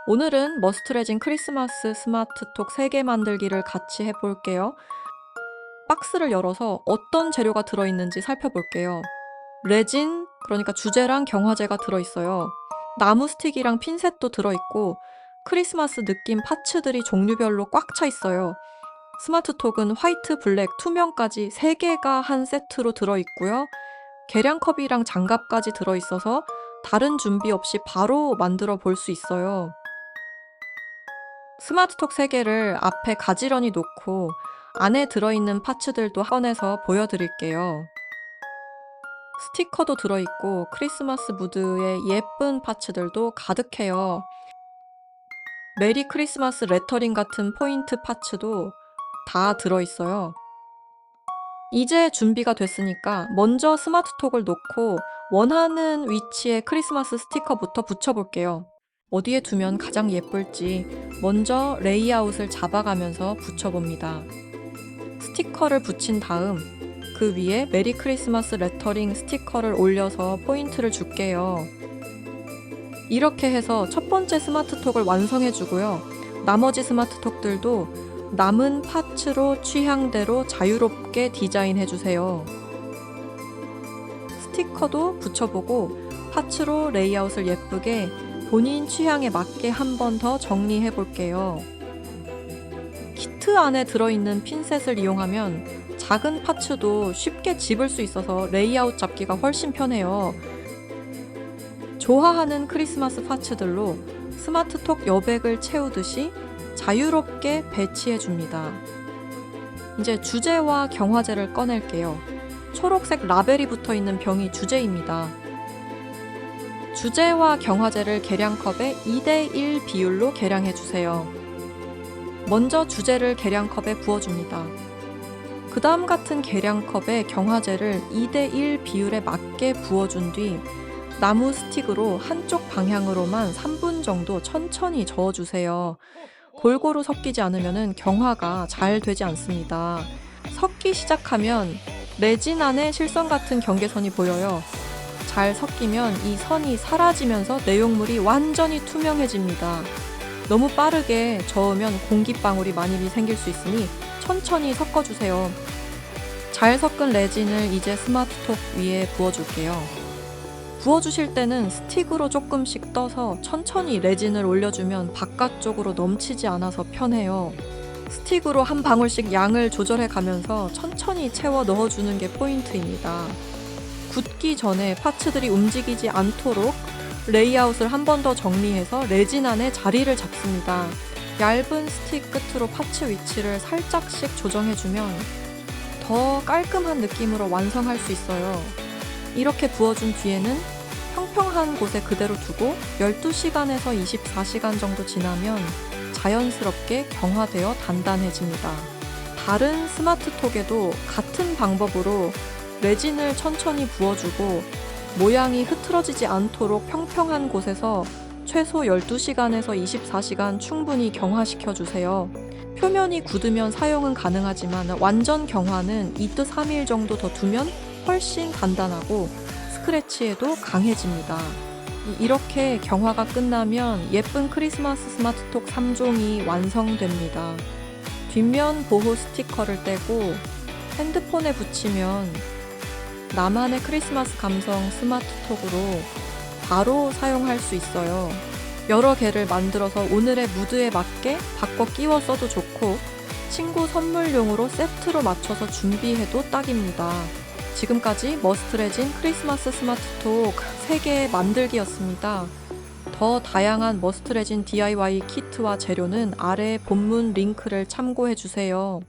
오늘은 머스트레진 크리스마스 스마트톡 3개 만들기를 같이 해볼게요. 박스를 열어서 어떤 재료가 들어있는지 살펴볼게요. 레진, 그러니까 주제랑 경화제가 들어있어요. 나무 스틱이랑 핀셋도 들어있고 크리스마스 느낌 파츠들이 종류별로 꽉 차 있어요. 스마트톡은 화이트, 블랙, 투명까지 3개가 한 세트로 들어있고요. 계량컵이랑 장갑까지 들어있어서 다른 준비 없이 바로 만들어 볼 수 있어요. 스마트톡 3개를 앞에 가지런히 놓고 안에 들어있는 파츠들도 꺼내서 보여드릴게요. 스티커도 들어있고 크리스마스 무드의 예쁜 파츠들도 가득해요. 메리 크리스마스 레터링 같은 포인트 파츠도 다 들어있어요. 이제 준비가 됐으니까 먼저 스마트톡을 놓고 원하는 위치에 크리스마스 스티커부터 붙여볼게요. 어디에 두면 가장 예쁠지 먼저 레이아웃을 잡아가면서 붙여봅니다. 스티커를 붙인 다음 그 위에 메리 크리스마스 레터링 스티커를 올려서 포인트를 줄게요. 이렇게 해서 첫 번째 스마트톡을 완성해주고요. 나머지 스마트톡들도 남은 파츠로 취향대로 자유롭게 디자인해주세요. 스티커도 붙여보고 파츠로 레이아웃을 예쁘게 본인 취향에 맞게 한 번 더 정리해볼게요. 키트 안에 들어있는 핀셋을 이용하면 작은 파츠도 쉽게 집을 수 있어서 레이아웃 잡기가 훨씬 편해요. 좋아하는 크리스마스 파츠들로 스마트톡 여백을 채우듯이 자유롭게 배치해줍니다. 이제 주제와 경화제를 꺼낼게요. 초록색 라벨이 붙어있는 병이 주제입니다. 주제와 경화제를 계량컵에 2:1 비율로 계량해주세요. 먼저 주제를 계량컵에 부어줍니다. 그 다음 같은 계량컵에 경화제를 2:1 비율에 맞게 부어준 뒤 나무 스틱으로 한쪽 방향으로만 3분 정도 천천히 저어주세요. 골고루 섞이지 않으면 경화가 잘 되지 않습니다. 섞기 시작하면 레진 안에 실선 같은 경계선이 보여요. 잘 섞이면 이 선이 사라지면서 내용물이 완전히 투명해집니다. 너무 빠르게 저으면 공기방울이 많이 생길 수 있으니 천천히 섞어주세요. 잘 섞은 레진을 이제 스마트톡 위에 부어줄게요. 부어주실 때는 스틱으로 조금씩 떠서 천천히 레진을 올려주면 바깥쪽으로 넘치지 않아서 편해요. 스틱으로 한 방울씩 양을 조절해 가면서 천천히 채워 넣어주는 게 포인트입니다. 굳기 전에 파츠들이 움직이지 않도록 레이아웃을 한 번 더 정리해서 레진 안에 자리를 잡습니다. 얇은 스틱 끝으로 파츠 위치를 살짝씩 조정해주면 더 깔끔한 느낌으로 완성할 수 있어요. 이렇게 부어준 뒤에는 평평한 곳에 그대로 두고 12시간에서 24시간 정도 지나면 자연스럽게 경화되어 단단해집니다. 다른 스마트톡에도 같은 방법으로 레진을 천천히 부어주고 모양이 흐트러지지 않도록 평평한 곳에서 최소 12시간에서 24시간 충분히 경화시켜주세요. 표면이 굳으면 사용은 가능하지만 완전 경화는 2~3일 정도 더 두면 훨씬 단단하고 스크래치에도 강해집니다. 이렇게 경화가 끝나면 예쁜 크리스마스 스마트톡 3종이 완성됩니다. 뒷면 보호 스티커를 떼고 핸드폰에 붙이면 나만의 크리스마스 감성 스마트톡으로 바로 사용할 수 있어요. 여러 개를 만들어서 오늘의 무드에 맞게 바꿔 끼워 써도 좋고 친구 선물용으로 세트로 맞춰서 준비해도 딱입니다. 지금까지 머스트레진 크리스마스 스마트톡 3개 만들기였습니다. 더 다양한 머스트레진 DIY 키트와 재료는 아래 본문 링크를 참고해주세요.